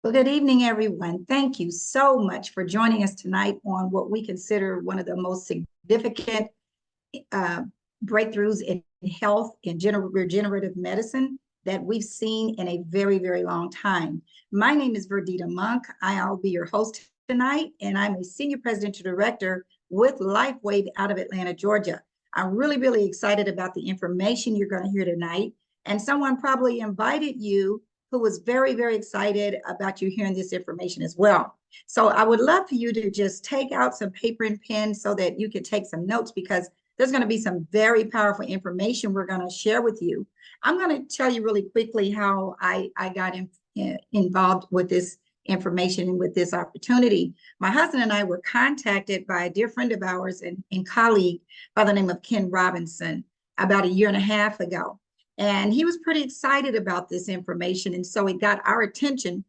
Well, good evening, everyone. Thank you so much for joining us tonight on what we consider one of the most significant uh, breakthroughs in health and regenerative medicine that we've seen in a very, very long time. My name is Verdita Monk. I'll be your host tonight, and I'm a senior presidential director with LifeWave out of Atlanta, Georgia. I'm really, really excited about the information you're going to hear tonight. And someone probably invited you who was very, very excited about you hearing this information as well. So I would love for you to just take out some paper and pen so that you can take some notes, because there's going to be some very powerful information we're going to share with you. I'm going to tell you really quickly how I got involved with this information and with this opportunity. My husband and I were contacted by a dear friend of ours and colleague by the name of Ken Robinson about a year and a half ago. And he was pretty excited about this information. And so it got our attention.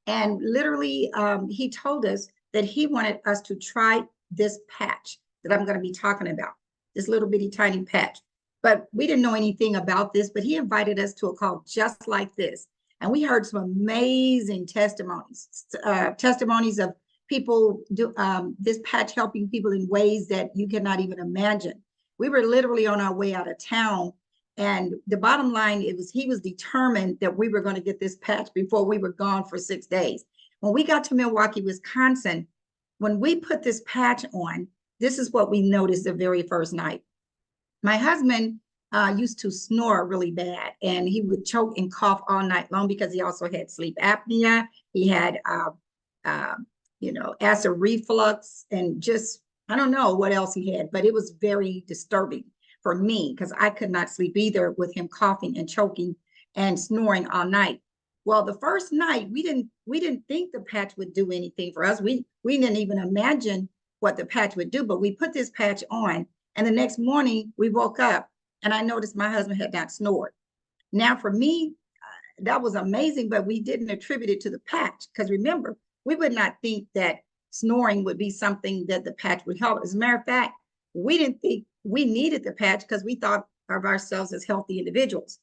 And literally, he told us that he wanted us to try this patch that I'm going to be talking about, this little bitty tiny patch. But we didn't know anything about this, but he invited us to a call just like this. And we heard some amazing testimonies of people do this patch helping people in ways that you cannot even imagine. We were literally on our way out of town. And the bottom line, he was determined that we were going to get this patch before we were gone for 6 days. When we got to Milwaukee, Wisconsin, when we put this patch on, this is what we noticed the very first night. My husband used to snore really bad, and he would choke and cough all night long because he also had sleep apnea. He had, acid reflux, and just, I don't know what else he had, but it was very disturbing for me because I could not sleep either with him coughing and choking and snoring all night. Well, the first night we didn't think the patch would do anything for us. We didn't even imagine what the patch would do, but we put this patch on, and the next morning we woke up and I noticed my husband had not snored. Now for me, that was amazing, but we didn't attribute it to the patch, because remember, we would not think that snoring would be something that the patch would help. As a matter of fact, we didn't think we needed the patch because we thought of ourselves as healthy individuals.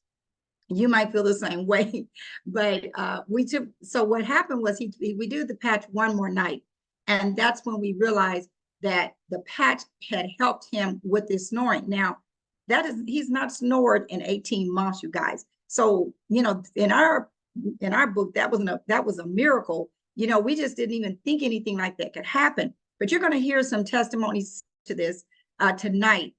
You might feel the same way, but so what happened was we did the patch one more night, and that's when we realized that the patch had helped him with this snoring. Now, he's not snored in 18 months, you guys. So, in our book, that was a miracle. We just didn't even think anything like that could happen. But you're going to hear some testimonies to this tonight,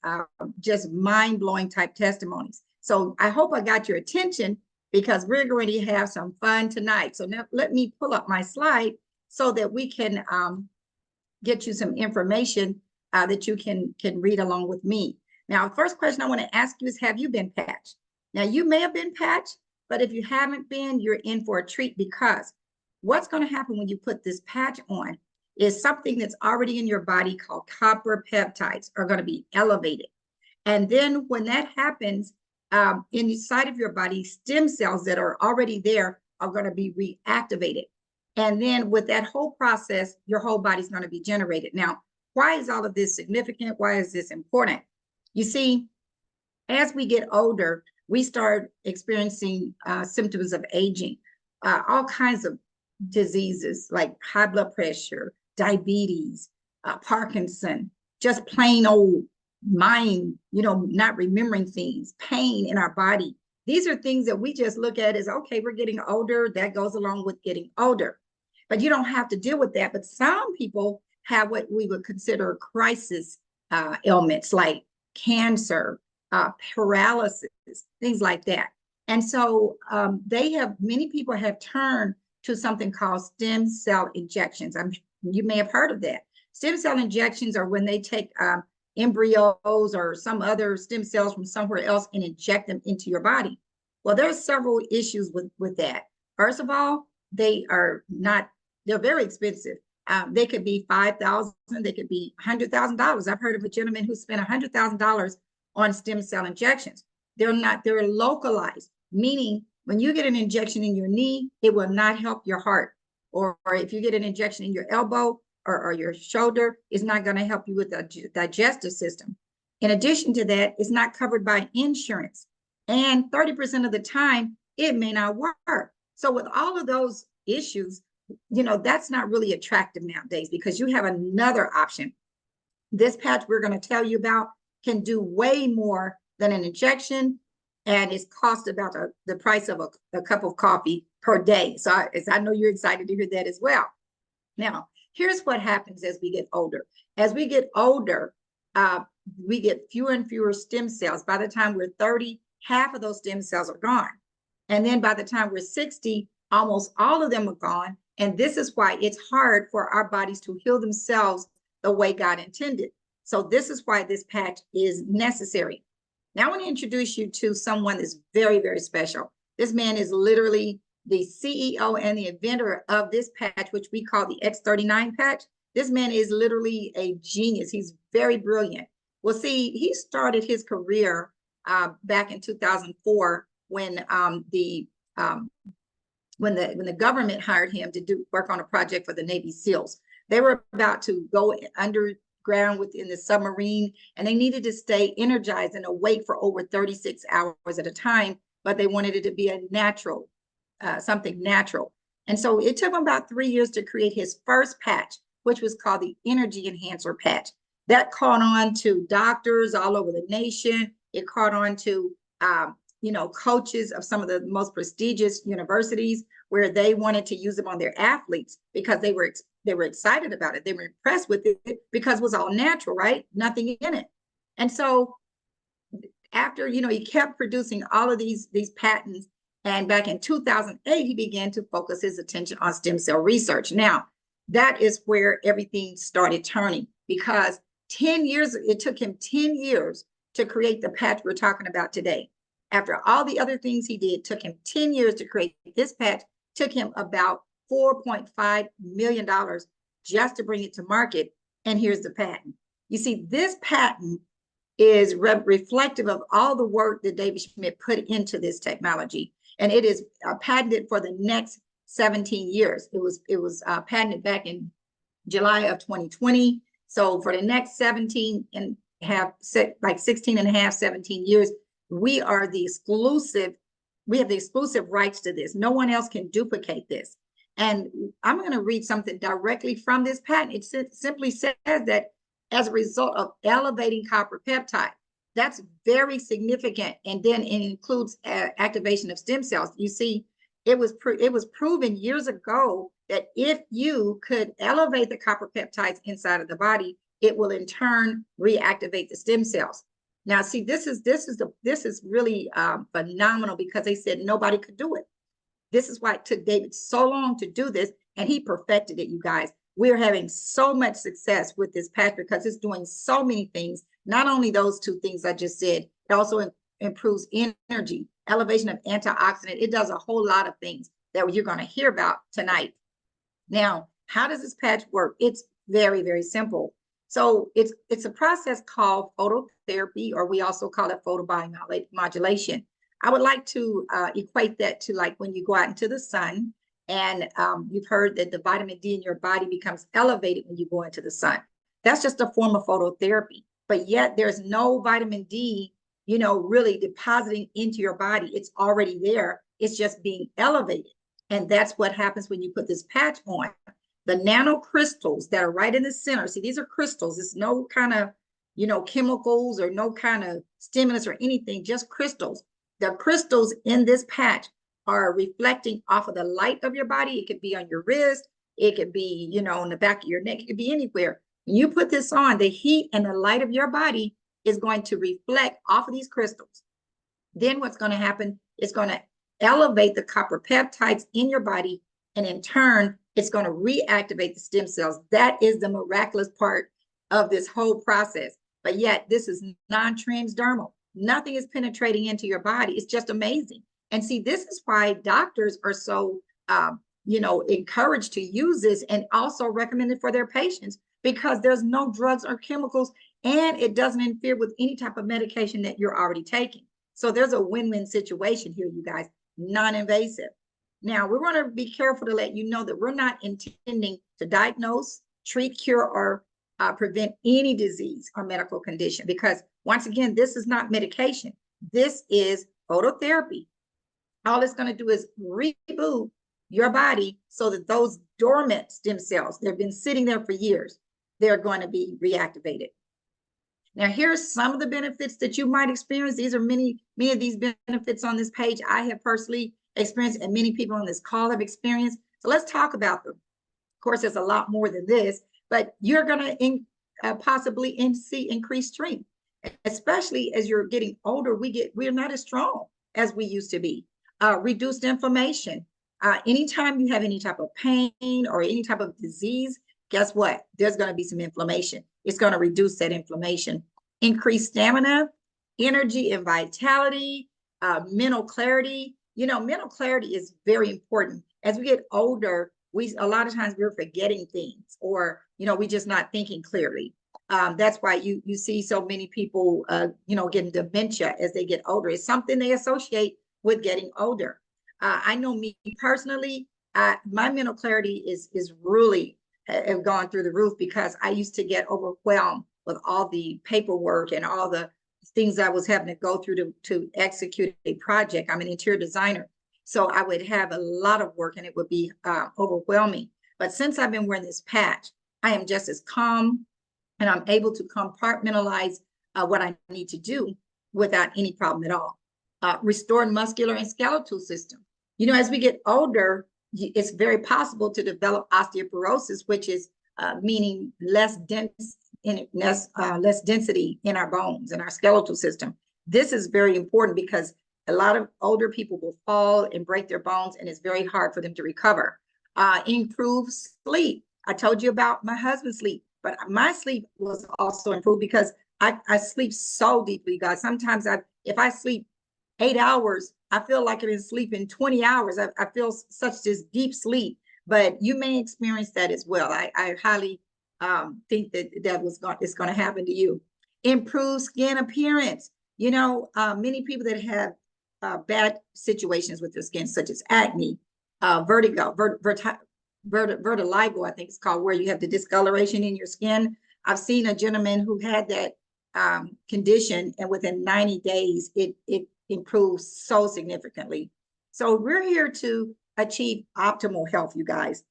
just mind-blowing type testimonies. So I hope I got your attention, because we're going to have some fun tonight. So now let me pull up my slide so that we can get you some information that you can read along with me. Now, the first question I want to ask you is, have you been patched? Now, you may have been patched, but if you haven't been, you're in for a treat, because what's going to happen when you put this patch on is something that's already in your body called copper peptides are going to be elevated. And then when that happens, inside of your body, stem cells that are already there are going to be reactivated. And then with that whole process, your whole body's going to be generated. Now, why is all of this significant? Why is this important? You see, as we get older, we start experiencing symptoms of aging, all kinds of diseases like high blood pressure, diabetes, Parkinson, just plain old mind, not remembering things, pain in our body. These are things that we just look at as, okay, we're getting older. That goes along with getting older. But you don't have to deal with that. But some people have what we would consider crisis ailments like cancer, paralysis, things like that. And so many people have turned to something called stem cell injections. You may have heard of that. Stem cell injections are when they take embryos or some other stem cells from somewhere else and inject them into your body. Well, there's several issues with that. First of all, they're very expensive. They could be $5,000, they could be $100,000. I've heard of a gentleman who spent $100,000 on stem cell injections. They're localized, meaning when you get an injection in your knee, it will not help your heart. Or if you get an injection in your elbow or your shoulder, it's not going to help you with the digestive system. In addition to that, it's not covered by insurance. And 30% of the time, it may not work. So with all of those issues, you know, that's not really attractive nowadays because you have another option. This patch we're going to tell you about can do way more than an injection, and it's cost about the price of a cup of coffee per day. So I know you're excited to hear that as well. Now, here's what happens as we get older. As we get older, we get fewer and fewer stem cells. By the time we're 30, half of those stem cells are gone. And then by the time we're 60, almost all of them are gone. And this is why it's hard for our bodies to heal themselves the way God intended. So this is why this patch is necessary. Now I want to introduce you to someone that's very, very special. This man is literally the CEO and the inventor of this patch, which we call the X39 patch. This man is literally a genius. He's very brilliant. Well, see, he started his career back in 2004 when the government hired him to work on a project for the Navy SEALs. They were about to go underground within the submarine, and they needed to stay energized and awake for over 36 hours at a time, but they wanted it to be a natural, something natural. And so it took him about 3 years to create his first patch, which was called the Energy Enhancer patch. That caught on to doctors all over the nation. It caught on to coaches of some of the most prestigious universities, where they wanted to use them on their athletes because they were excited about it. They were impressed with it because it was all natural, right? Nothing in it. And so after, he kept producing all of these patents. And back in 2008, he began to focus his attention on stem cell research. Now, that is where everything started turning, because it took him 10 years to create the patch we're talking about today. After all the other things he did, took him 10 years to create this patch, took him about $4.5 million just to bring it to market. And here's the patent. You see, this patent is reflective of all the work that David Schmidt put into this technology. And it is patented for the next 17 years. It was patented back in July of 2020. So for the next 16 and a half, 17 years, we have the exclusive rights to this. No one else can duplicate this. And I'm going to read something directly from this patent. It simply says that as a result of elevating copper peptide, that's very significant. And then it includes activation of stem cells. You see, it was proven years ago that if you could elevate the copper peptides inside of the body, it will in turn reactivate the stem cells. Now, see, this is really phenomenal, because they said nobody could do it. This is why it took David so long to do this, and he perfected it, you guys. We're having so much success with this patch because it's doing so many things. Not only those two things I just said, it also improves energy, elevation of antioxidant. It does a whole lot of things that you're going to hear about tonight. Now, how does this patch work? It's very, very simple. So it's a process called phototherapy, or we also call it photobiomodulation. I would like to equate that to like when you go out into the sun, and you've heard that the vitamin D in your body becomes elevated when you go into the sun. That's just a form of phototherapy, but yet there's no vitamin D, really depositing into your body. It's already there. It's just being elevated. And that's what happens when you put this patch on. The nanocrystals that are right in the center. See, these are crystals. It's no kind of, chemicals or no kind of stimulus or anything, just crystals. The crystals in this patch are reflecting off of the light of your body. It could be on your wrist. It could be, on the back of your neck. It could be anywhere. When you put this on, the heat and the light of your body is going to reflect off of these crystals. Then what's going to happen is going to elevate the copper peptides in your body, and in turn, it's going to reactivate the stem cells. That is the miraculous part of this whole process. But yet, this is non-transdermal. Nothing is penetrating into your body. It's just amazing. And see, this is why doctors are so, encouraged to use this, and also recommended for their patients, because there's no drugs or chemicals, and it doesn't interfere with any type of medication that you're already taking. So there's a win-win situation here, you guys, non-invasive. Now, we want to be careful to let you know that we're not intending to diagnose, treat, cure, or prevent any disease or medical condition, because once again, this is not medication. This is phototherapy. All it's going to do is reboot your body so that those dormant stem cells, they've been sitting there for years, they're going to be reactivated. Now, here's some of the benefits that you might experience. These are many of these benefits on this page I have personally experienced, and many people on this call have experienced. So let's talk about them. Of course, there's a lot more than this, but you're going to possibly see increased strength, especially as you're getting older. We're not as strong as we used to be. Reduced inflammation. Anytime you have any type of pain or any type of disease, guess what? There's going to be some inflammation. It's going to reduce that inflammation. Increased stamina, energy and vitality, mental clarity. You know, mental clarity is very important. As we get older, a lot of times we're forgetting things, or, you know, we're just not thinking clearly. That's why you see so many people, you know, getting dementia as they get older. It's something they associate with getting older. I know me personally, my mental clarity is really have gone through the roof, because I used to get overwhelmed with all the paperwork and all the things I was having to go through to execute a project. I'm an interior designer, so I would have a lot of work and it would be overwhelming. But since I've been wearing this patch, I am just as calm, and I'm able to compartmentalize what I need to do without any problem at all. Restored muscular and skeletal system. You know, as we get older, it's very possible to develop osteoporosis, which is meaning less density in our bones and our skeletal system. This is very important because a lot of older people will fall and break their bones, and it's very hard for them to recover. Improve sleep. I told you about my husband's sleep, but my sleep was also improved because I sleep so deeply, guys. Sometimes if I sleep 8 hours, I feel like I've been sleeping 20 hours. I feel such this deep sleep, but you may experience that as well. I highly think that it's going to happen to you. Improve skin appearance. You know, many people that have bad situations with their skin, such as acne, vertigo, vertigo, I think it's called, where you have the discoloration in your skin. I've seen a gentleman who had that condition, and within 90 days, it improves so significantly. So we're here to achieve optimal health, you guys,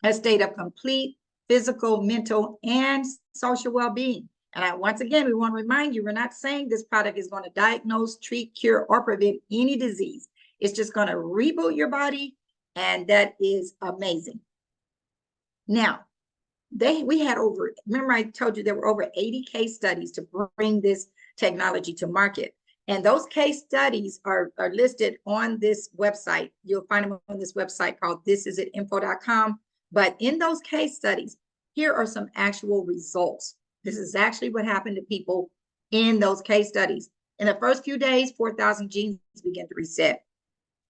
a state of complete physical, mental, and social well-being. And once again, we want to remind you, we're not saying this product is going to diagnose, treat, cure, or prevent any disease. It's just going to reboot your body, and that is amazing. Now, remember I told you there were over 80 case studies to bring this technology to market. And those case studies are listed on this website. You'll find them on this website called thisisit.info.com. But in those case studies, here are some actual results. This is actually what happened to people in those case studies. In the first few days, 4,000 genes begin to reset.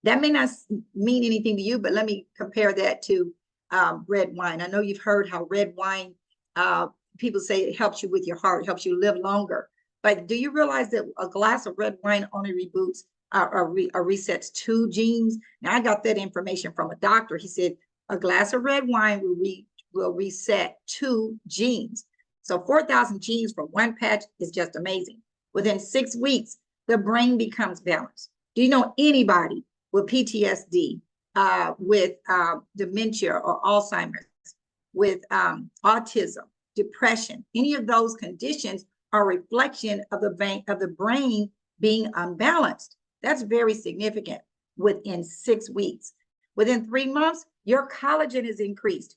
That may not mean anything to you, but let me compare that to red wine. I know you've heard how red wine, people say it helps you with your heart, helps you live longer. But do you realize that a glass of red wine only reboots or resets 2 genes? Now, I got that information from a doctor. He said a glass of red wine will reset 2 genes. So 4,000 genes from one patch is just amazing. Within 6 weeks, the brain becomes balanced. Do you know anybody with PTSD, with dementia or Alzheimer's, with autism, depression? Any of those conditions are a reflection of the brain being unbalanced. That's very significant. Within 6 weeks, within 3 months, your collagen is increased.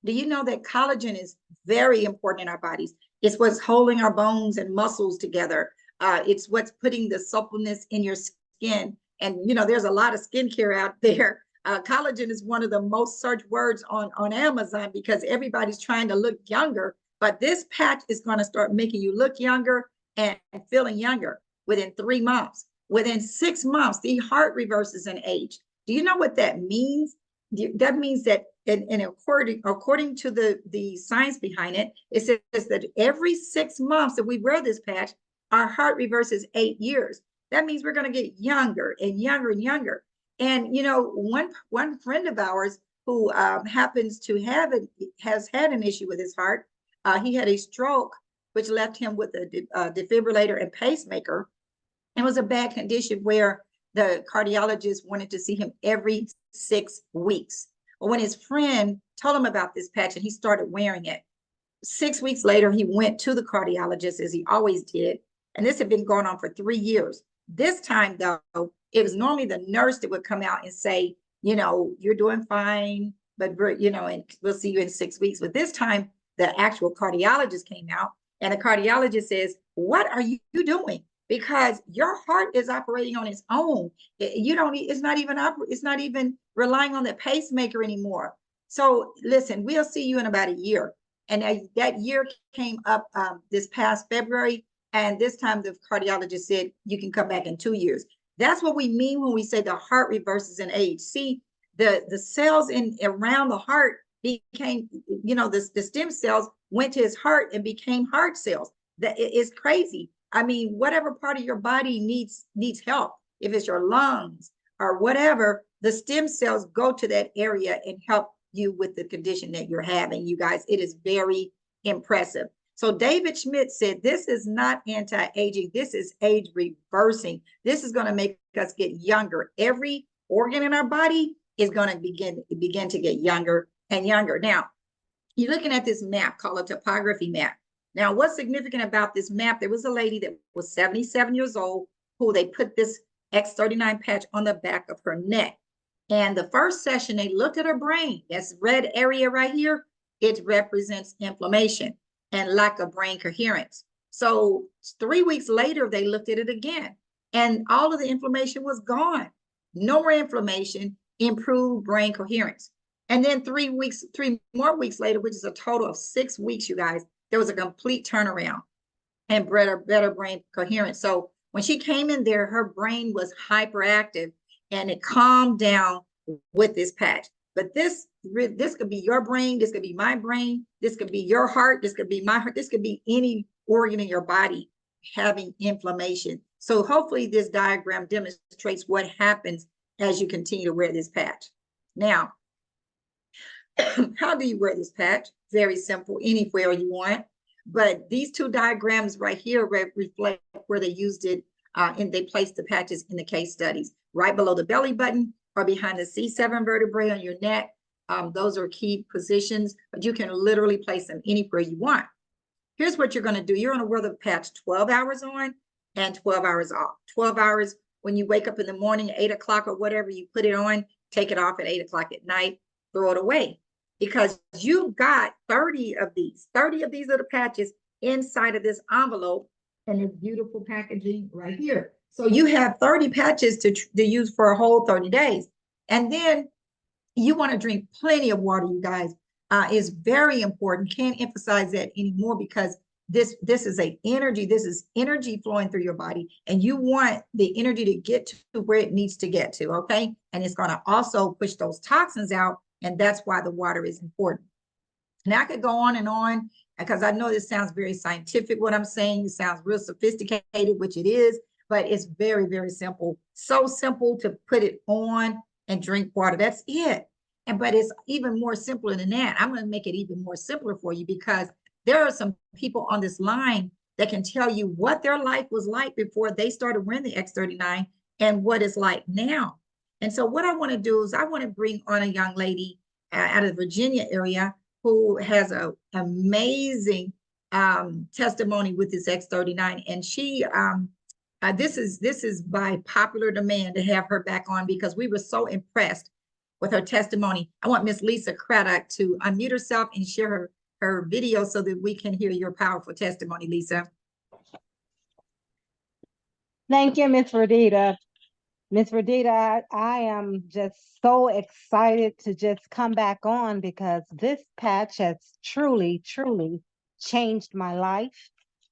Do you know that collagen is very important in our bodies? It's what's holding our bones and muscles together. It's what's putting the suppleness in your skin. And, you know, there's a lot of skincare out there. Collagen is one of the most searched words on Amazon because everybody's trying to look younger. But this patch is going to start making you look younger and feeling younger within 3 months. Within 6 months, the heart reverses in age. Do you know what that means? That means that, according to the science behind it, it says that every 6 months that we wear this patch, our heart reverses 8 years. That means we're going to get younger and younger and younger. And, you know, one friend of ours who happens to has had an issue with his heart, he had a stroke, which left him with a defibrillator and pacemaker. It was a bad condition where the cardiologist wanted to see him every 6 weeks. But when his friend told him about this patch and he started wearing it, 6 weeks later, he went to the cardiologist as he always did. And this had been going on for 3 years. This time, though, it was normally the nurse that would come out and say, you're doing fine, but and we'll see you in 6 weeks. But this time, the actual cardiologist came out, and the cardiologist says, what are you doing? Because your heart is operating on its own. It's not even relying on the pacemaker anymore. So listen, we'll see you in about a year. And that year came up this past February. And this time the cardiologist said, you can come back in 2 years. That's what we mean when we say the heart reverses in age. See, the cells around the heart became, the stem cells went to his heart and became heart cells. That is crazy. I mean, whatever part of your body needs help, if it's your lungs or whatever, the stem cells go to that area and help you with the condition that you're having. You guys, it is very impressive. So David Schmidt said, this is not anti-aging. This is age reversing. This is going to make us get younger. Every organ in our body is going to begin to get younger and younger. Now, you're looking at this map called a topography map. Now, what's significant about this map, there was a lady that was 77 years old who they put this X39 patch on the back of her neck. And the first session, they looked at her brain. That's red area right here. It represents inflammation and lack of brain coherence. So 3 weeks later, they looked at it again, and all of the inflammation was gone. No more inflammation, improved brain coherence. And then 3 more weeks later, which is a total of 6 weeks, you guys, there was a complete turnaround and better brain coherence. So when she came in there, her brain was hyperactive and it calmed down with this patch. But this could be your brain, this could be my brain, this could be your heart, this could be my heart, this could be any organ in your body having inflammation. So hopefully this diagram demonstrates what happens as you continue to wear this patch. Now, how do you wear this patch? Very simple, anywhere you want. But these two diagrams right here reflect where they used it and they placed the patches in the case studies, right below the belly button or behind the C7 vertebrae on your neck. Those are key positions, but you can literally place them anywhere you want. Here's what you're going to do. You're going to wear the patch 12 hours on and 12 hours off. 12 hours when you wake up in the morning, 8 o'clock or whatever, you put it on, take it off at 8 o'clock at night, throw it away. Because you've got 30 of these little patches inside of this envelope and this beautiful packaging right here. So you have 30 patches to use for a whole 30 days. And then you want to drink plenty of water, you guys. Is very important. Can't emphasize that anymore because this is energy flowing through your body, and you want the energy to get to where it needs to get to, okay? And it's going to also push those toxins out, and that's why the water is important. Now I could go on and on because I know this sounds very scientific, what I'm saying. It sounds real sophisticated, which it is, but it's very, very simple. So simple to put it on and drink water. That's it. But it's even more simpler than that. I'm going to make it even more simpler for you because there are some people on this line that can tell you what their life was like before they started wearing the X39 and what it's like now. And so what I want to do is I want to bring on a young lady out of the Virginia area who has an amazing testimony with this X39. And she, this is by popular demand to have her back on because we were so impressed with her testimony. I want Miss Lisa Craddock to unmute herself and share her video so that we can hear your powerful testimony, Lisa. Thank you, Miss Verdita. Miss Verdita, I am just so excited to just come back on because this patch has truly, truly changed my life.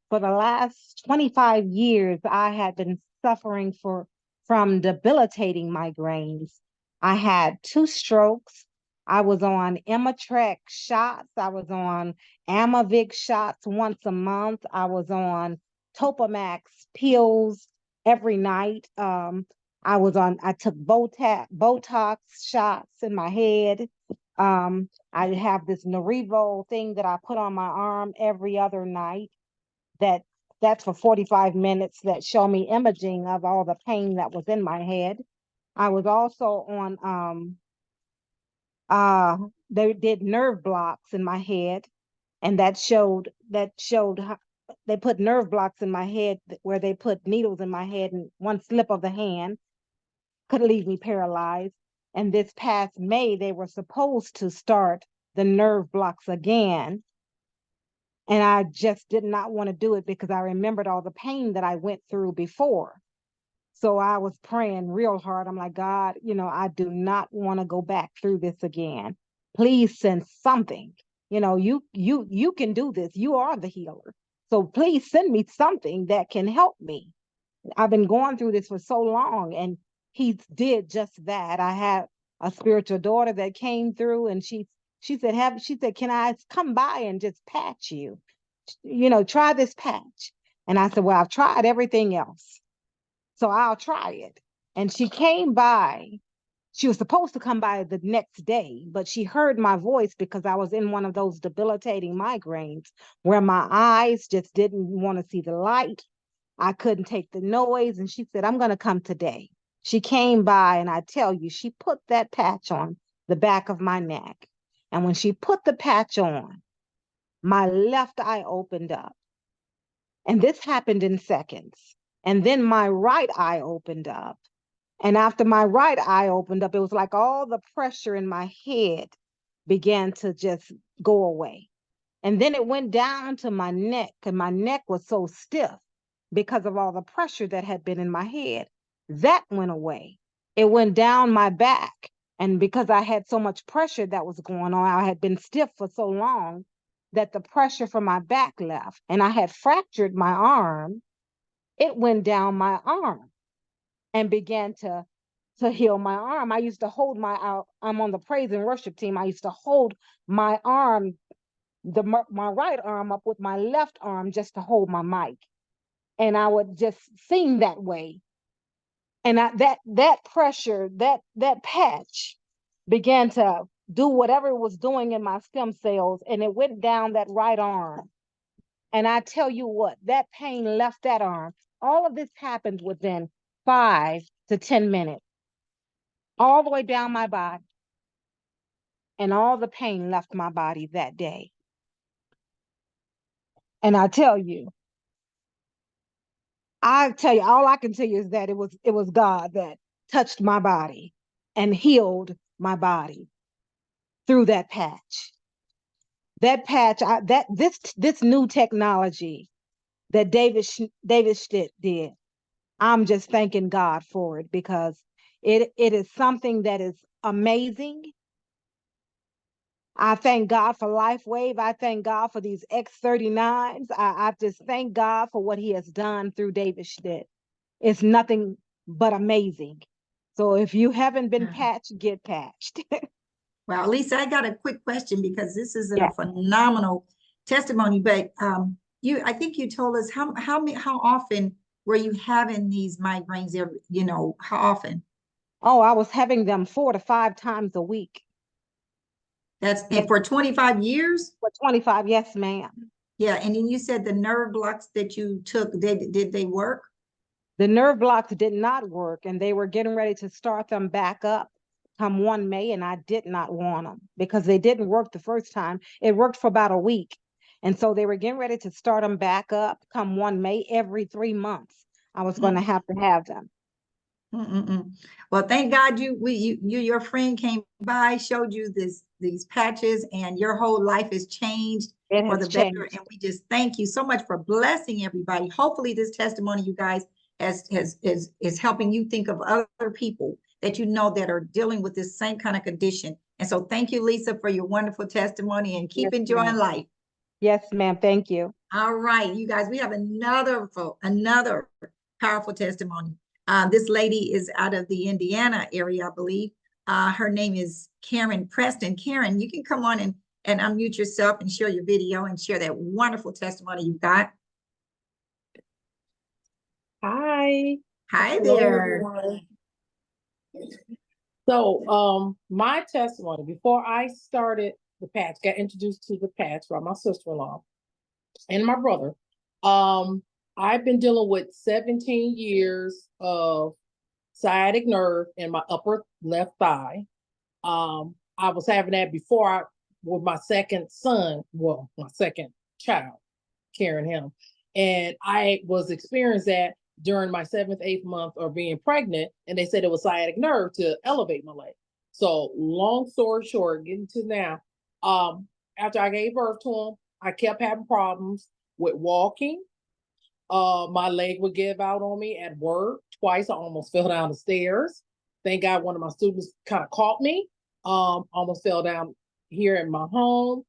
For the last 25 years, I had been suffering from debilitating migraines. I had 2 strokes. I was on Imatrek shots. I was on Amavic shots once a month. I was on Topamax pills every night. I took Botox shots in my head. I have this Narivo thing that I put on my arm every other night that that's for 45 minutes that show me imaging of all the pain that was in my head. I was also on they did nerve blocks in my head, and that showed how they put nerve blocks in my head where they put needles in my head, and one slip of the hand could leave me paralyzed. And this past May, they were supposed to start the nerve blocks again. And I just did not want to do it because I remembered all the pain that I went through before. So I was praying real hard. I'm like, God, I do not want to go back through this again. Please send something. You can do this. You are the healer. So please send me something that can help me. I've been going through this for so long, and he did just that. I had a spiritual daughter that came through, and she said, can I come by and just patch you? Try this patch. And I said, well, I've tried everything else, so I'll try it. And she came by. She was supposed to come by the next day, but she heard my voice because I was in one of those debilitating migraines where my eyes just didn't want to see the light. I couldn't take the noise. And she said, I'm going to come today. She came by, and I tell you, she put that patch on the back of my neck. And when she put the patch on, my left eye opened up. And this happened in seconds. And then my right eye opened up. And after my right eye opened up, it was like all the pressure in my head began to just go away. And then it went down to my neck, and my neck was so stiff because of all the pressure that had been in my head. That went away. It went down my back. And because I had so much pressure that was going on, I had been stiff for so long that the pressure from my back left. And I had fractured my arm. It went down my arm and began to heal my arm. I used to hold I'm on the praise and worship team. I used to hold my arm, my right arm up with my left arm just to hold my mic. And I would just sing that way. And that pressure, that patch began to do whatever it was doing in my stem cells, and it went down that right arm. And I tell you what, that pain left that arm. All of this happened within 5 to 10 minutes, all the way down my body. And all the pain left my body that day. And I tell you, all I can tell you is that it was God that touched my body and healed my body through that patch. That patch, this new technology that David Stitt did, I'm just thanking God for it, because it is something that is amazing. I thank God for LifeWave. I thank God for these X39s. I just thank God for what he has done through David Stitt. It's nothing but amazing. So if you haven't been patched, get patched. Well, Lisa, I got a quick question, because this is Yeah. a phenomenal testimony. But I think you told us how often were you having these migraines? How often? Oh, I was having them 4 to 5 times a week. That's Yeah. for 25 years? For 25, yes, ma'am. Yeah, and then you said the nerve blocks that you took, did they work? The nerve blocks did not work, and they were getting ready to start them back up come 1 May, and I did not want them because they didn't work the first time. It worked for about a week. And so they were getting ready to start them back up come 1 May. Every 3 months, I was going to have them. Well, thank God your friend came by, showed you these patches, and your whole life has changed It for has the better. changed. And we just thank you so much for blessing everybody. Hopefully this testimony, you guys, is helping you think of other people that that are dealing with this same kind of condition. And so thank you, Lisa, for your wonderful testimony, and keep Yes, enjoying ma'am. life. Yes, ma'am. Thank you. All right, you guys, we have another powerful testimony. This lady is out of the Indiana area, I believe. Her name is Karen Preston. Karen, you can come on and unmute yourself and share your video and share that wonderful testimony you got. Hi. Hi Hello, there. everyone. So, my testimony, before I started the patch, got introduced to the patch by my sister-in-law and my brother. I've been dealing with 17 years of sciatic nerve in my upper left thigh. I was having that before with my second son, well, my second child, carrying him. And I was experiencing that during my 7th, 8th month of being pregnant. And they said it was sciatic nerve to elevate my leg. So long story short, getting to now, after I gave birth to him, I kept having problems with walking. My leg would give out on me at work. Twice I almost fell down the stairs. Thank God one of my students kind of caught me. Almost fell down here in my home.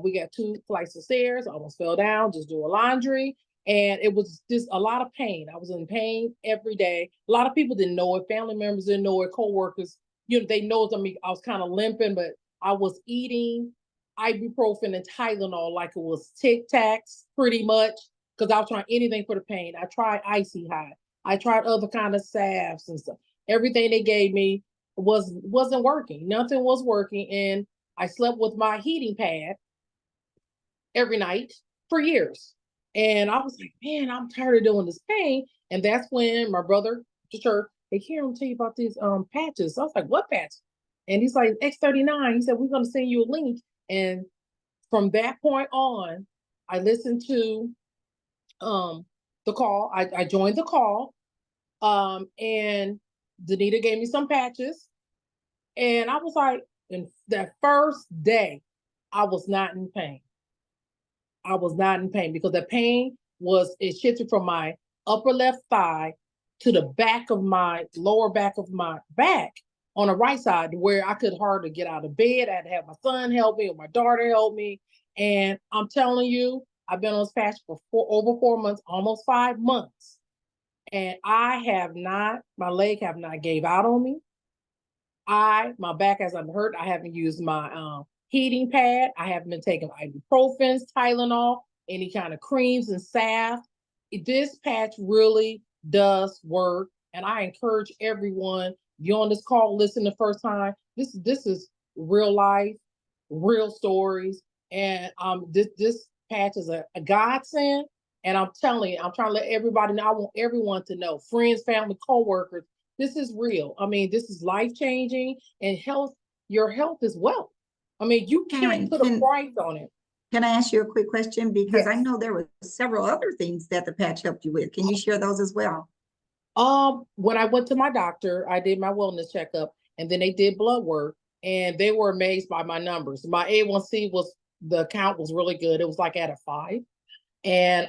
We got 2 flights of stairs, almost fell down, just doing laundry. And it was just a lot of pain. I was in pain every day. A lot of people didn't know it. Family members didn't know it. Coworkers, they know I mean, I was kind of limping, but I was eating ibuprofen and Tylenol like it was Tic Tacs pretty much, because I was trying anything for the pain. I tried Icy Hot. I tried other kind of salves and stuff. Everything they gave me wasn't working. Nothing was working. And I slept with my heating pad every night for years. And I was like, man, I'm tired of doing this pain. And that's when my brother, the church, hey, here, I'm tell you about these patches. I was like, what patch? And he's like, X39. He said, we're going to send you a link. And from that point on, I listened to the call. I joined the call. And Danita gave me some patches. And I was like, in that first day, I was not in pain. I was not in pain because the pain it shifted from my upper left thigh to the back of my lower back of my back on the right side, where I could hardly get out of bed. I had to have my son help me or my daughter help me. And I'm telling you, I've been on this patch for over 4 months, almost 5 months. And my leg have not gave out on me. My back hasn't hurt. I haven't used my heating pad. I haven't been taking ibuprofen, Tylenol, any kind of creams and salve. This patch really does work. And I encourage everyone, you on this call, listen the first time. This is real life, real stories. And this patch is a godsend. And I'm telling you, I'm trying to let everybody know. I want everyone to know, friends, family, coworkers, this is real. I mean, this is life-changing, and your health is wealth. I mean, you can't put a price on it. Can I ask you a quick question? Because I Yes. know there were several other things that the patch helped you with. Can you share those as well? When I went to my doctor, I did my wellness checkup, and then they did blood work, and they were amazed by my numbers. My A1C the count was really good. It was like at a 5. And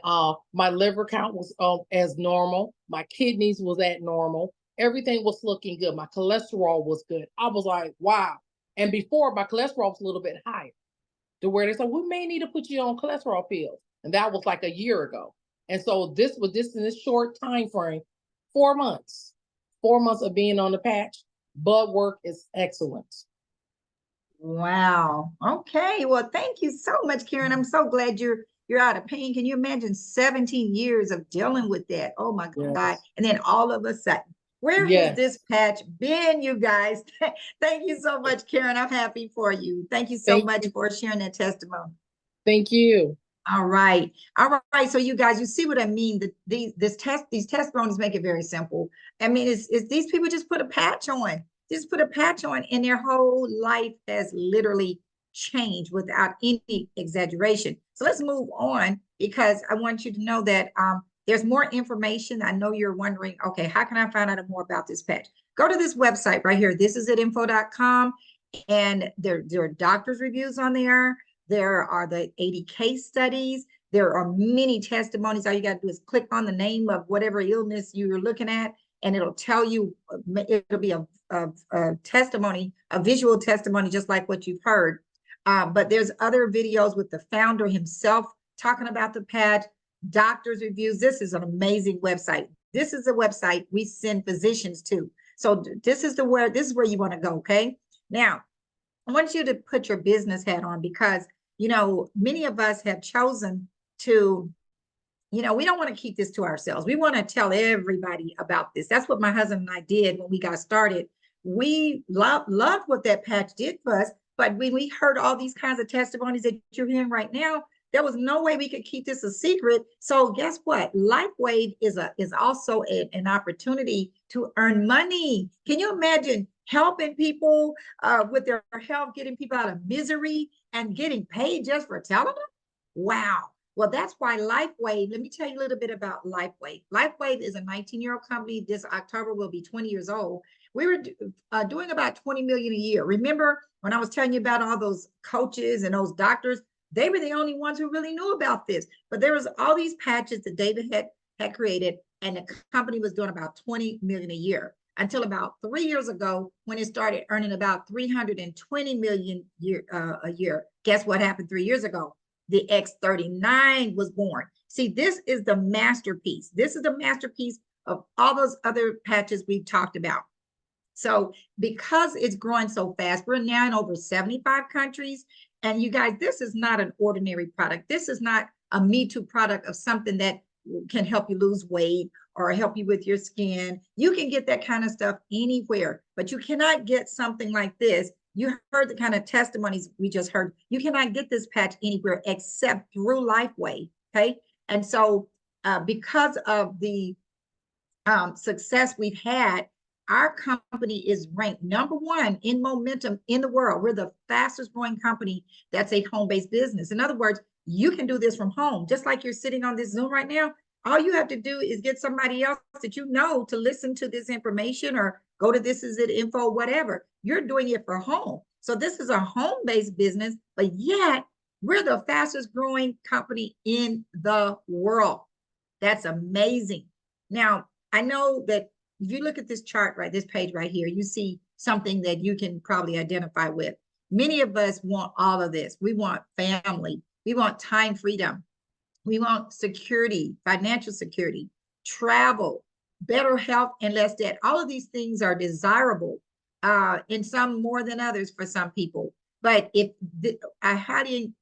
my liver count was as normal. My kidneys was at normal. Everything was looking good. My cholesterol was good. I was like, wow. And before, my cholesterol was a little bit higher, to where they said, we may need to put you on cholesterol pills. And that was like a year ago. And so this in this short time frame, 4 months, 4 months of being on the patch, blood work is excellent. Wow. Okay. Well, thank you so much, Karen. I'm so glad you're out of pain. Can you imagine 17 years of dealing with that? Oh my God. Yes. And then all of a sudden, where has this patch been, you guys? Thank you so much, Karen. I'm happy for you. Thank you so much for sharing that testimony. Thank you. All right. All right. So you guys, you see what I mean? These testimonies make it very simple. I mean, it's these people just put a patch on. Just put a patch on, and their whole life has literally changed without any exaggeration. So let's move on, because I want you to know that there's more information. I know you're wondering, okay, how can I find out more about this patch? Go to this website right here, thisisit.info.com, and there are doctor's reviews on there. There are the 80 case studies. There are many testimonies. All you got to do is click on the name of whatever illness you're looking at, and it'll tell you, it'll be a testimony, a visual testimony, just like what you've heard. But there's other videos with the founder himself talking about the patch, doctor's reviews. This is an amazing website. This is a website we send physicians to. So this is where you want to go. Okay. Now, I want you to put your business hat on, because, many of us have chosen to, we don't want to keep this to ourselves. We want to tell everybody about this. That's what my husband and I did when we got started. We loved what that patch did for us. But when we heard all these kinds of testimonies that you're hearing right now, There was no way we could keep this a secret. So guess what? LifeWave is also an opportunity to earn money. Can you imagine helping people with their health, getting people out of misery and getting paid just for telling them? Wow. Well, that's why LifeWave, let me tell you a little bit about LifeWave. LifeWave is a 19-year-old company. This October will be 20 years old. We were doing about 20 million a year. Remember when I was telling you about all those coaches and those doctors? They were the only ones who really knew about this. But there was all these patches that David had created, and the company was doing about 20 million a year until about 3 years ago when it started earning about 320 million a year. Guess what happened 3 years ago? The X39 was born. See, this is the masterpiece. This is the masterpiece of all those other patches we've talked about. So because it's growing so fast, we're now in over 75 countries. And you guys, this is not an ordinary product. This is not a Me Too product of something that can help you lose weight or help you with your skin. You can get that kind of stuff anywhere, but you cannot get something like this. You heard the kind of testimonies we just heard. You cannot get this patch anywhere except through LifeWave, okay? And so because of the success we've had, our company is ranked #1 in momentum in the world. We're the fastest growing company that's a home-based business. In other words, you can do this from home, just like you're sitting on this Zoom right now. All you have to do is get somebody else that you know to listen to this information or go to This Is It info, whatever. You're doing it for home. So this is a home-based business, but yet we're the fastest growing company in the world. That's amazing. Now, I know that if you look at this chart, right, this page right here, you see something that you can probably identify with. Many of us want all of this. We want family. We want time freedom. We want security, financial security, travel, better health, and less debt. All of these things are desirable, and some more than others for some people. But I highly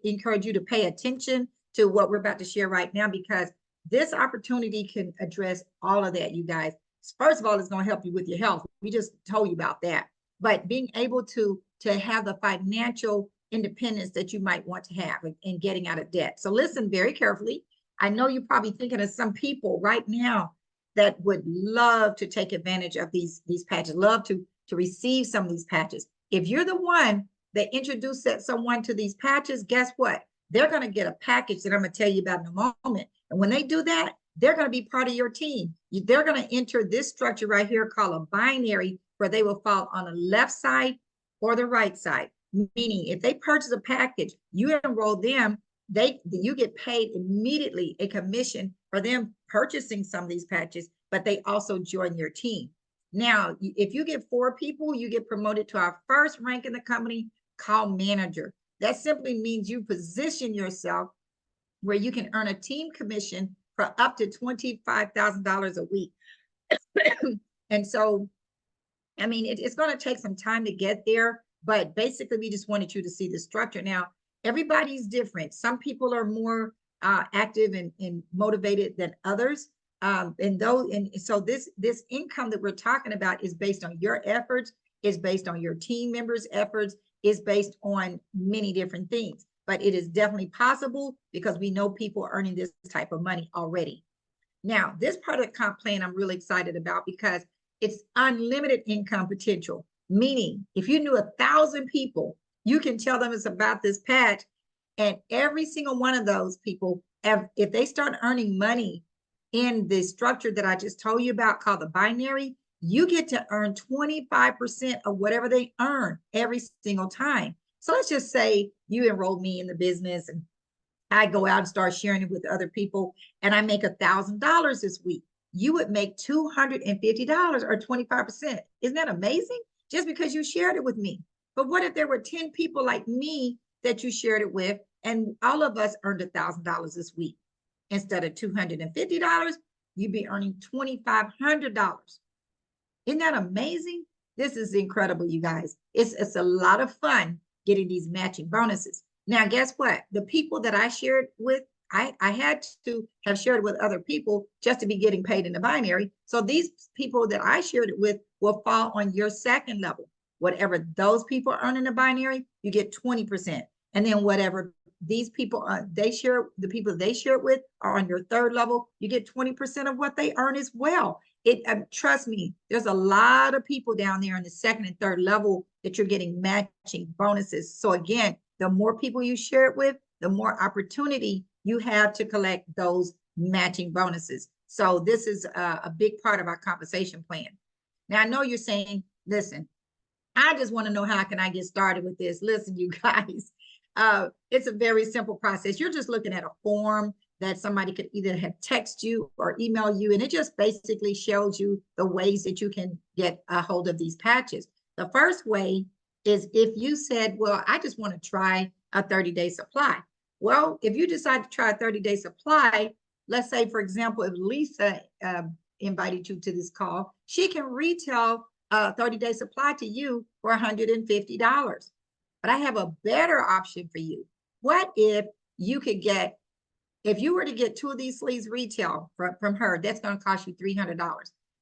encourage you to pay attention to what we're about to share right now, because this opportunity can address all of that, you guys. First of all, it's going to help you with your health. We just told you about that. But being able to have the financial independence that you might want to have in getting out of debt. So listen very carefully. I know you're probably thinking of some people right now that would love to take advantage of these patches, love to receive some of these patches. If you're the one that introduced someone to these patches, guess what? They're going to get a package that I'm going to tell you about in a moment. And when they do that, they're going to be part of your team. They're going to enter this structure right here called a binary, where they will fall on the left side or the right side. Meaning if they purchase a package, you enroll them, you get paid immediately a commission for them purchasing some of these patches, but they also join your team. Now, if you get 4 people, you get promoted to our first rank in the company called manager. That simply means you position yourself where you can earn a team commission for up to $25,000 a week. And so, I mean, it's going to take some time to get there, but basically we just wanted you to see the structure. Now, everybody's different. Some people are more active and motivated than others. And so this income that we're talking about is based on your efforts, is based on your team members' efforts, is based on many different things. But it is definitely possible because we know people are earning this type of money already. Now, this product comp plan I'm really excited about because it's unlimited income potential. Meaning, if you knew 1,000 people, you can tell them it's about this patch, and every single one of those people, if they start earning money in the structure that I just told you about called the binary, you get to earn 25% of whatever they earn every single time. So let's just say you enrolled me in the business and I go out and start sharing it with other people and I make $1,000 this week. You would make $250 or 25%. Isn't that amazing? Just because you shared it with me. But what if there were 10 people like me that you shared it with and all of us earned $1,000 this week? Instead of $250, you'd be earning $2,500. Isn't that amazing? This is incredible, you guys. It's a lot of fun getting these matching bonuses. Now, guess what? The people that I shared with, I had to have shared with other people just to be getting paid in the binary. So these people that I shared it with will fall on your second level. Whatever those people earn in the binary, you get 20%. And then whatever these people, the people they share it with are on your third level, you get 20% of what they earn as well. Trust me, there's a lot of people down there in the second and third level that you're getting matching bonuses. So again, the more people you share it with, the more opportunity you have to collect those matching bonuses. So this is a big part of our compensation plan. Now, I know you're saying, listen, I just want to know how can I get started with this? Listen, you guys, it's a very simple process. You're just looking at a form that somebody could either have text you or email you, and it just basically shows you the ways that you can get a hold of these patches. The first way is if you said, well, I just want to try a 30-day supply. Well, if you decide to try a 30-day supply, let's say, for example, if Lisa invited you to this call, she can retail a 30-day supply to you for $150. But I have a better option for you. What if you could get, if you were to get 2 of these sleeves retail from her, that's going to cost you $300.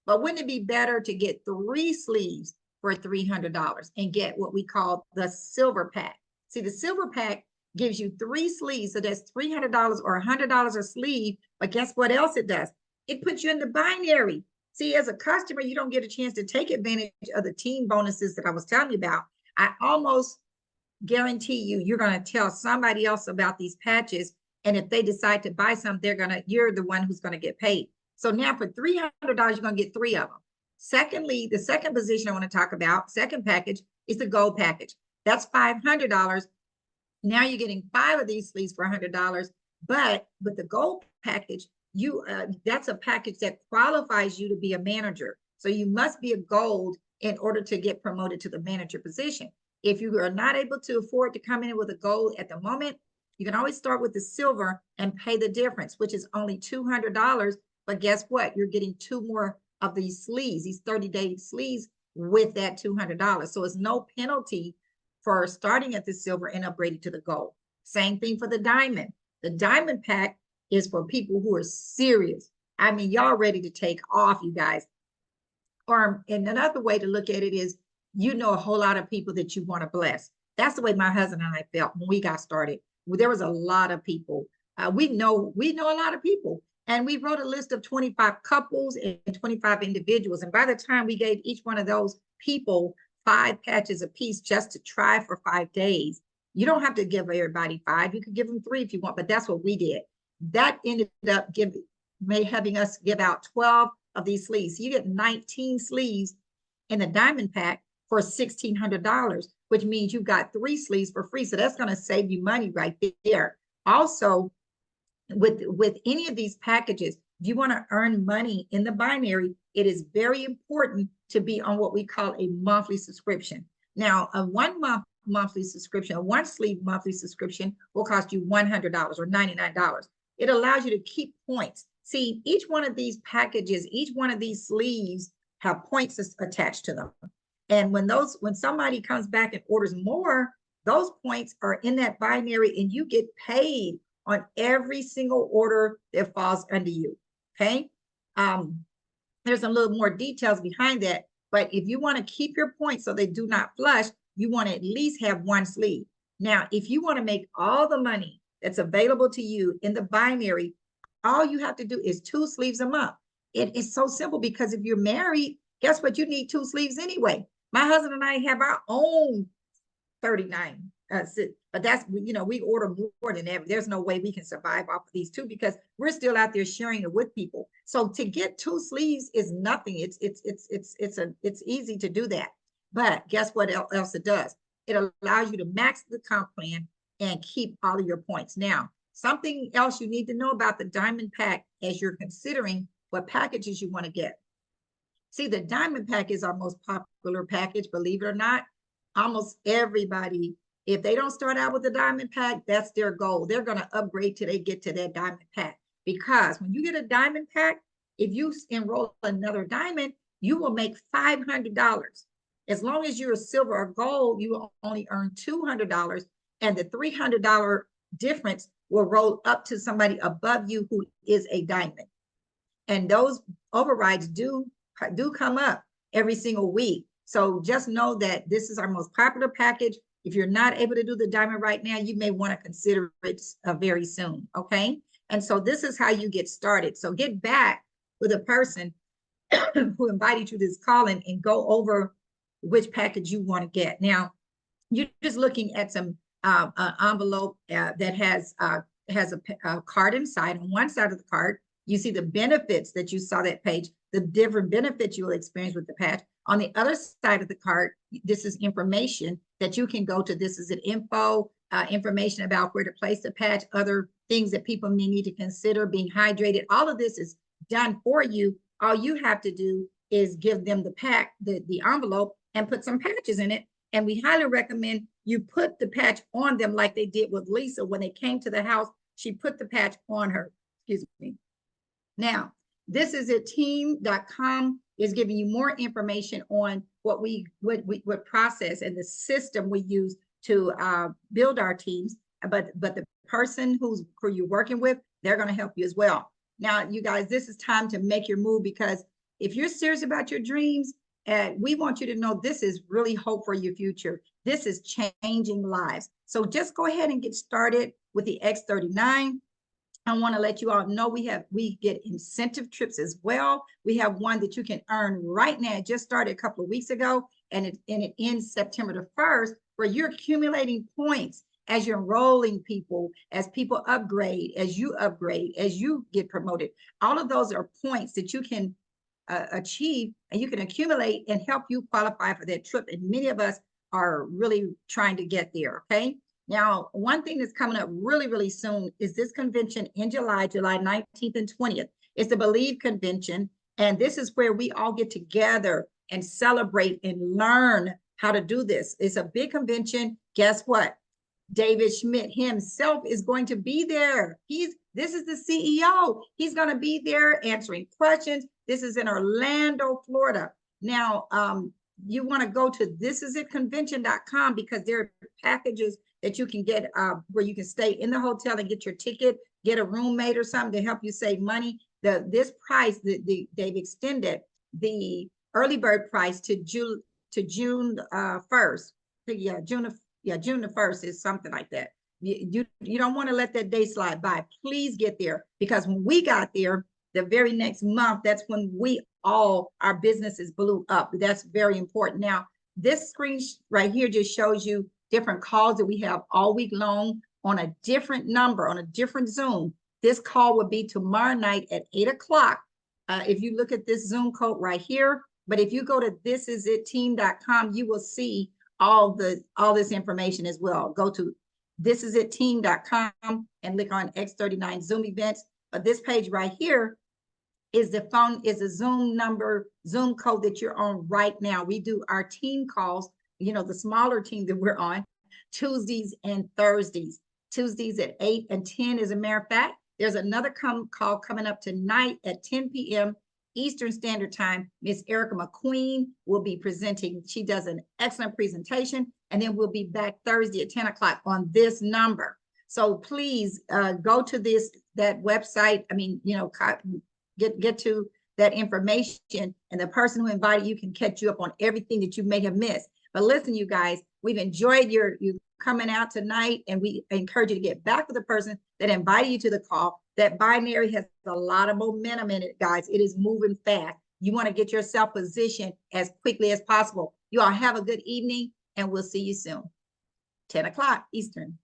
But wouldn't it be better to get 3 sleeves for $300 and get what we call the silver pack? See, the silver pack gives you 3 sleeves, so that's $300 or $100 a sleeve. But guess what else it does? It puts you in the binary. See, as a customer, you don't get a chance to take advantage of the team bonuses that I was telling you about. I almost guarantee you're going to tell somebody else about these patches. And if they decide to buy some, you're the one who's going to get paid. So now for $300, you're going to get 3 of them. Secondly, the second position I want to talk about, second package, is the gold package. That's $500. Now you're getting 5 of these sleeves for $100. But with the gold package, that's a package that qualifies you to be a manager. So you must be a gold in order to get promoted to the manager position. If you are not able to afford to come in with a gold at the moment, you can always start with the silver and pay the difference, which is only $200. But guess what? You're getting 2 more of these sleeves, these 30-day sleeves with that $200. So it's no penalty for starting at the silver and upgrading to the gold. Same thing for the diamond. The diamond pack is for people who are serious. I mean, y'all ready to take off, you guys. And another way to look at it is, you know, a whole lot of people that you want to bless. That's the way my husband and I felt when we got started. There was a lot of people. We know a lot of people. And we wrote a list of 25 couples and 25 individuals. And by the time we gave each one of those people 5 patches apiece just to try for 5 days, you don't have to give everybody 5. You could give them 3 if you want, but that's what we did. That ended up having us give out 12 of these sleeves. So you get 19 sleeves in the diamond pack for $1,600, which means you got 3 sleeves for free. So that's going to save you money right there. Also, with any of these packages, if you want to earn money in the binary, it is very important to be on what we call a monthly subscription. Now, a 1 month monthly subscription, a 1 sleeve monthly subscription will cost you $100 or $99. It allows you to keep points. See, each one of these packages, each one of these sleeves have points attached to them. And when somebody comes back and orders more, those points are in that binary and you get paid on every single order that falls under you. Okay. There's a little more details behind that, but if you want to keep your points so they do not flush, you want to at least have 1 sleeve. Now, if you want to make all the money that's available to you in the binary, all you have to do is 2 sleeves a month. It is so simple, because if you're married, guess what? You need 2 sleeves anyway. My husband and I have our own 39, but that's, you know, we order more than ever. There's no way we can survive off of these 2 because we're still out there sharing it with people. So to get 2 sleeves is nothing. It's easy to do that. But guess what else it does? It allows you to max the comp plan and keep all of your points. Now, something else you need to know about the diamond pack as you're considering what packages you want to get. See, the diamond pack is our most popular package, believe it or not. Almost everybody, if they don't start out with the diamond pack, that's their goal. They're going to upgrade till they get to that diamond pack. Because when you get a diamond pack, if you enroll another diamond, you will make $500. As long as you're a silver or gold, you will only earn $200, and the $300 difference will roll up to somebody above you who is a diamond. And those overrides do come up every single week. So just know that this is our most popular package. If you're not able to do the diamond right now, you may want to consider it very soon, okay? And so this is how you get started. So get back with a person who invited you to this call and go over which package you want to get. Now, you're just looking at some envelope that has a card inside. On one side of the card, you see the benefits that you saw that page, the different benefits you will experience with the patch. On the other side of the card, this is information that you can go to. This is an info, information about where to place the patch, other things that people may need to consider, being hydrated. All of this is done for you. All you have to do is give them the pack, the envelope, and put some patches in it. And we highly recommend you put the patch on them like they did with Lisa when they came to the house. She put the patch on her. Excuse me. Now, this is it. Team.com is giving you more information on what process and the system we use to build our teams. But the person who you're working with, they're going to help you as well. Now, you guys, this is time to make your move, because if you're serious about your dreams, we want you to know this is really hope for your future. This is changing lives. So just go ahead and get started with the X39. I want to let you all know we get incentive trips as well. We have one that you can earn right now. It just started a couple of weeks ago, and it ends September the 1st, where you're accumulating points as you're enrolling people, as people upgrade, as you get promoted. All of those are points that you can achieve, and you can accumulate and help you qualify for that trip. And many of us are really trying to get there, okay? Now, one thing that's coming up really, really soon is this convention in July 19th and 20th. It's the Believe Convention, and this is where we all get together and celebrate and learn how to do this. It's a big convention. Guess what? David Schmidt himself is going to be there. This is the CEO. He's going to be there answering questions. This is in Orlando, Florida. Now, you want to go to thisisitconvention.com, because there are packages that you can get where you can stay in the hotel and get your ticket, get a roommate or something to help you save money. This price, they've extended the early bird price to June 1st. June the 1st is something like that. You don't want to let that day slide by. Please get there, because when we got there, the very next month, that's when our businesses blew up. That's very important. Now, this screen right here just shows you different calls that we have all week long on a different number, on a different Zoom. This call will be tomorrow night at 8 o'clock. If you look at this Zoom code right here, but if you go to thisisitteam.com, you will see all this information as well. Go to thisisitteam.com and click on X39 Zoom events. But this page right here is a Zoom number, Zoom code that you're on right now. We do our team calls, the smaller team that we're on, Tuesdays and Thursdays. Tuesdays at 8 and 10, as a matter of fact. There's another call coming up tonight at 10 p.m. Eastern Standard Time. Miss Erica McQueen will be presenting. She does an excellent presentation, and then we'll be back Thursday at 10 o'clock on this number. So please go to that website. Get to that information, and the person who invited you can catch you up on everything that you may have missed. But listen, you guys, we've enjoyed you coming out tonight, and we encourage you to get back with the person that invited you to the call. That binary has a lot of momentum in it, guys. It is moving fast. You want to get yourself positioned as quickly as possible. You all have a good evening, and we'll see you soon. 10 o'clock Eastern.